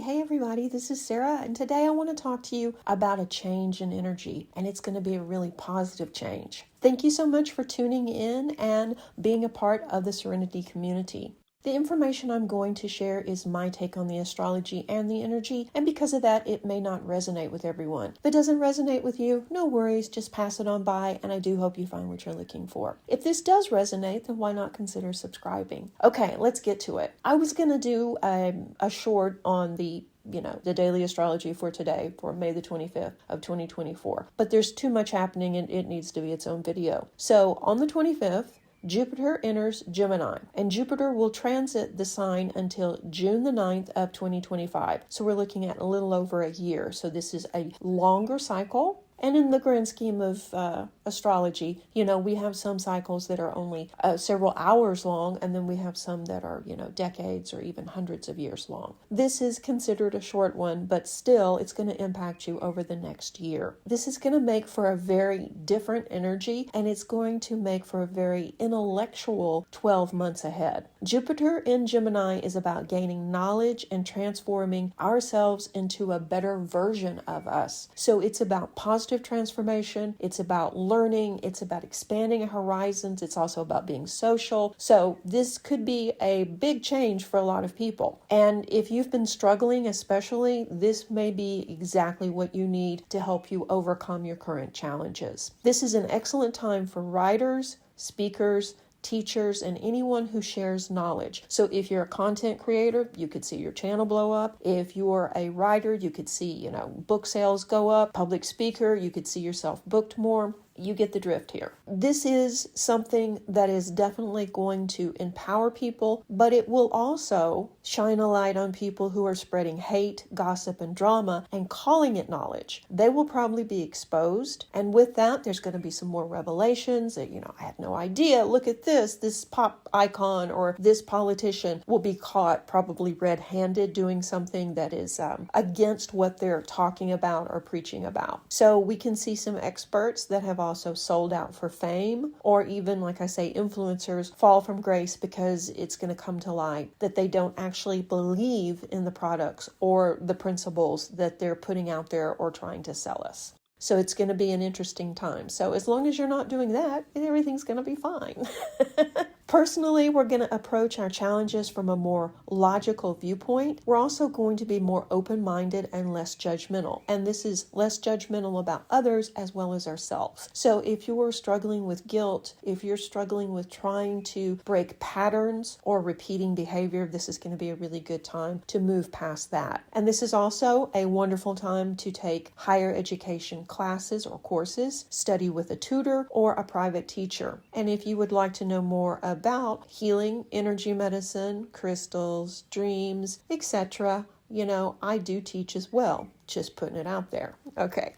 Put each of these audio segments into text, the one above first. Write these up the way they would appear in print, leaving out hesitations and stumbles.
Hey everybody, this is Sarah, and today I want to talk to you about a change in energy, and it's going to be a really positive change. Thank you so much for tuning in and being a part of the Serenity community. The information I'm going to share is my take on the astrology and the energy, and because of that, it may not resonate with everyone. If it doesn't resonate with you, no worries, just pass it on by, and I do hope you find what you're looking for. If this does resonate, then why not consider subscribing? Okay, let's get to it. I was going to do a short on the daily astrology for today, for May the 25th of 2024. But there's too much happening and it needs to be its own video. So on the 25th, Jupiter enters Gemini, and Jupiter will transit the sign until June the 9th of 2025. So we're looking at a little over a year. So this is a longer cycle. And in the grand scheme of astrology, we have some cycles that are only several hours long, and then we have some that are, decades or even hundreds of years long. This is considered a short one, but still it's going to impact you over the next year. This is going to make for a very different energy, and it's going to make for a very intellectual 12 months ahead. Jupiter in Gemini is about gaining knowledge and transforming ourselves into a better version of us. So it's about positive transformation, it's about learning, it's about expanding horizons, it's also about being social. So this could be a big change for a lot of people. And if you've been struggling especially, this may be exactly what you need to help you overcome your current challenges. This is an excellent time for writers, speakers, teachers, and anyone who shares knowledge. So if you're a content creator, you could see your channel blow up. If you're a writer, you could see, book sales go up. Public speaker, you could see yourself booked more. You get the drift here. This is something that is definitely going to empower people, but it will also shine a light on people who are spreading hate, gossip, and drama and calling it knowledge. They will probably be exposed. And with that, there's going to be some more revelations that, I had no idea. Look at this pop icon or this politician will be caught probably red-handed doing something that is against what they're talking about or preaching about. So we can see some experts that have also sold out for fame, or even, like I say, influencers fall from grace because it's going to come to light that they don't actually believe in the products or the principles that they're putting out there or trying to sell us. So it's going to be an interesting time. So as long as you're not doing that, everything's going to be fine. Personally, we're going to approach our challenges from a more logical viewpoint. We're also going to be more open-minded and less judgmental. And this is less judgmental about others as well as ourselves. So if you are struggling with guilt, if you're struggling with trying to break patterns or repeating behavior, this is going to be a really good time to move past that. And this is also a wonderful time to take higher education classes or courses, study with a tutor or a private teacher. And if you would like to know more about healing, energy medicine, crystals, dreams, etc., I do teach as well. Just putting it out there. Okay.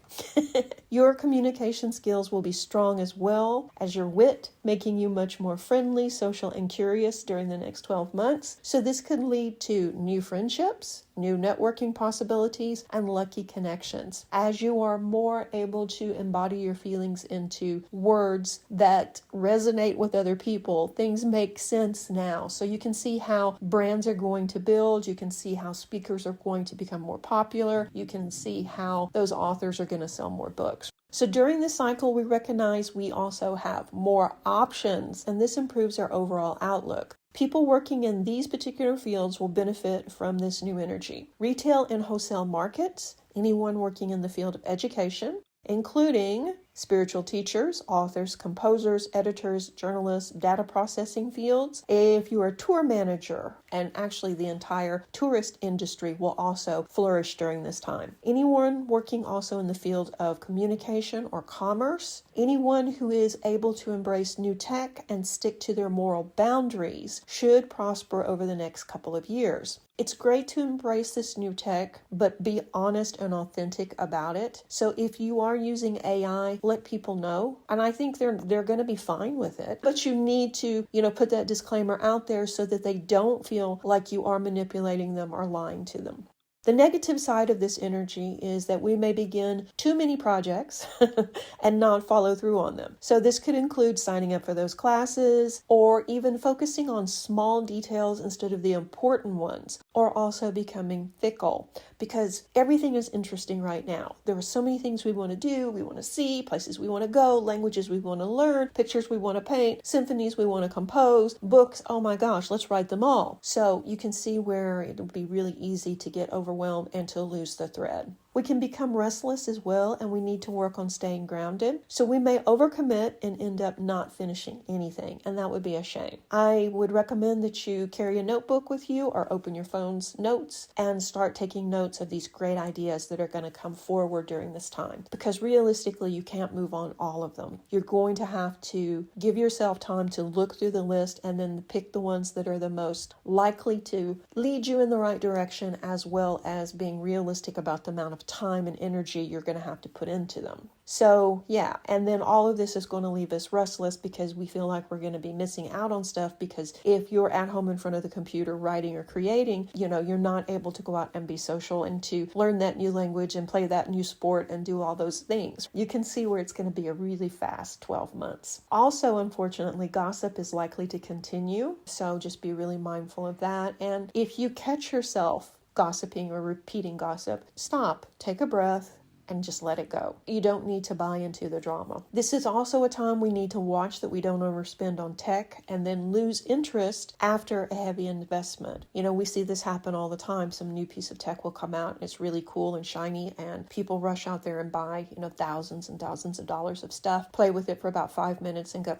Your communication skills will be strong as well as your wit, making you much more friendly, social, and curious during the next 12 months. So this could lead to new friendships, new networking possibilities, and lucky connections. As you are more able to embody your feelings into words that resonate with other people, things make sense now. So you can see how brands are going to build. You can see how speakers are going to become more popular. You can see how those authors are going to sell more books. So during this cycle, we recognize we also have more options, and this improves our overall outlook. People working in these particular fields will benefit from this new energy. Retail and wholesale markets, anyone working in the field of education, including spiritual teachers, authors, composers, editors, journalists, data processing fields. If you are a tour manager, and actually the entire tourist industry will also flourish during this time. Anyone working also in the field of communication or commerce, anyone who is able to embrace new tech and stick to their moral boundaries should prosper over the next couple of years. It's great to embrace this new tech, but be honest and authentic about it. So if you are using AI, let people know. And I think they're going to be fine with it. But you need to, put that disclaimer out there so that they don't feel like you are manipulating them or lying to them. The negative side of this energy is that we may begin too many projects and not follow through on them. So this could include signing up for those classes, or even focusing on small details instead of the important ones, or also becoming fickle, because everything is interesting right now. There are so many things we want to do, we want to see, places we want to go, languages we want to learn, pictures we want to paint, symphonies we want to compose, books, oh my gosh, let's write them all. So you can see where it would be really easy to get overwhelmed and to lose the thread. We can become restless as well, and we need to work on staying grounded. So we may overcommit and end up not finishing anything, and that would be a shame. I would recommend that you carry a notebook with you or open your phone's notes and start taking notes of these great ideas that are going to come forward during this time, because realistically, you can't move on all of them. You're going to have to give yourself time to look through the list and then pick the ones that are the most likely to lead you in the right direction, as well as being realistic about the amount of time and energy you're going to have to put into them. So yeah, and then all of this is going to leave us restless because we feel like we're going to be missing out on stuff, because if you're at home in front of the computer writing or creating, you're not able to go out and be social and to learn that new language and play that new sport and do all those things. You can see where it's going to be a really fast 12 months. Also, unfortunately, gossip is likely to continue, so just be really mindful of that. And if you catch yourself gossiping or repeating gossip, stop, take a breath, and just let it go. You don't need to buy into the drama. This is also a time we need to watch that we don't overspend on tech and then lose interest after a heavy investment. We see this happen all the time. Some new piece of tech will come out and it's really cool and shiny, and people rush out there and buy, thousands and thousands of dollars of stuff, play with it for about 5 minutes and go,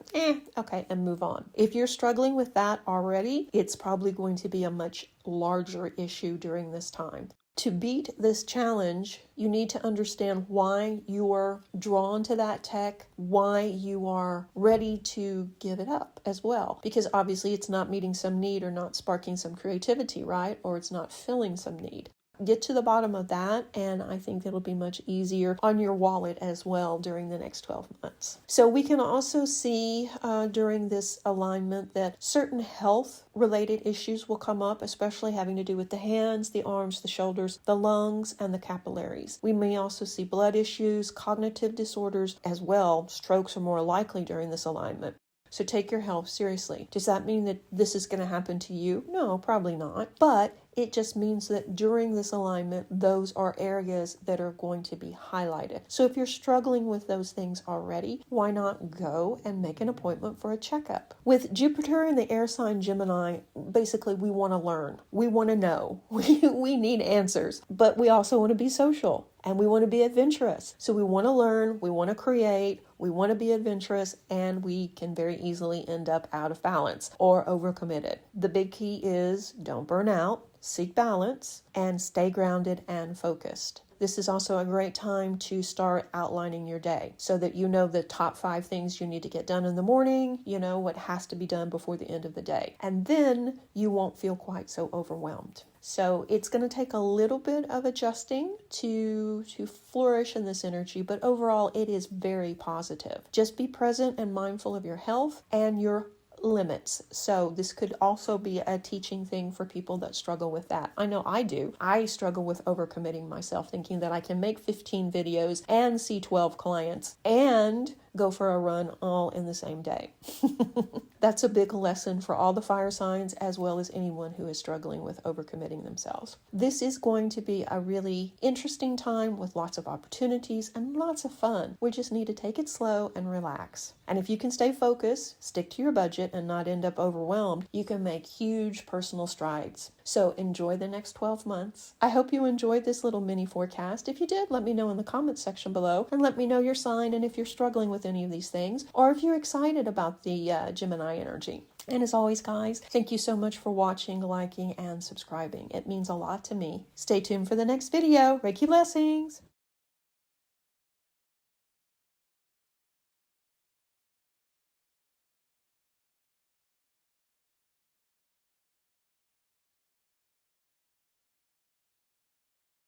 okay, and move on. If you're struggling with that already, it's probably going to be a much larger issue during this time. To beat this challenge, you need to understand why you are drawn to that tech, why you are ready to give it up as well. Because obviously it's not meeting some need or not sparking some creativity, right? Or it's not filling some need. Get to the bottom of that, and I think it'll be much easier on your wallet as well during the next 12 months. So we can also see during this alignment that certain health-related issues will come up, especially having to do with the hands, the arms, the shoulders, the lungs, and the capillaries. We may also see blood issues, cognitive disorders as well. Strokes are more likely during this alignment. So take your health seriously. Does that mean that this is going to happen to you? No, probably not. But it just means that during this alignment, those are areas that are going to be highlighted. So if you're struggling with those things already, why not go and make an appointment for a checkup? With Jupiter in the air sign Gemini, basically we want to learn. We want to know. We need answers. But we also want to be social. And we want to be adventurous. So we want to learn, we want to create, we want to be adventurous, and we can very easily end up out of balance or overcommitted. The big key is don't burn out, seek balance, and stay grounded and focused. This is also a great time to start outlining your day so that you know the top 5 things you need to get done in the morning, what has to be done before the end of the day. And then you won't feel quite so overwhelmed. So it's going to take a little bit of adjusting to flourish in this energy, but overall it is very positive. Just be present and mindful of your health and your limits. So this could also be a teaching thing for people that struggle with that. I know I do. I struggle with overcommitting myself, thinking that I can make 15 videos and see 12 clients and go for a run all in the same day. That's a big lesson for all the fire signs, as well as anyone who is struggling with overcommitting themselves. This is going to be a really interesting time with lots of opportunities and lots of fun. We just need to take it slow and relax. And if you can stay focused, stick to your budget, and not end up overwhelmed, you can make huge personal strides. So enjoy the next 12 months. I hope you enjoyed this little mini forecast. If you did, let me know in the comments section below, and let me know your sign and if you're struggling with any of these things, or if you're excited about the Gemini energy. And as always, guys, thank you so much for watching, liking, and subscribing. It means a lot to me. Stay tuned for the next video. Reiki blessings!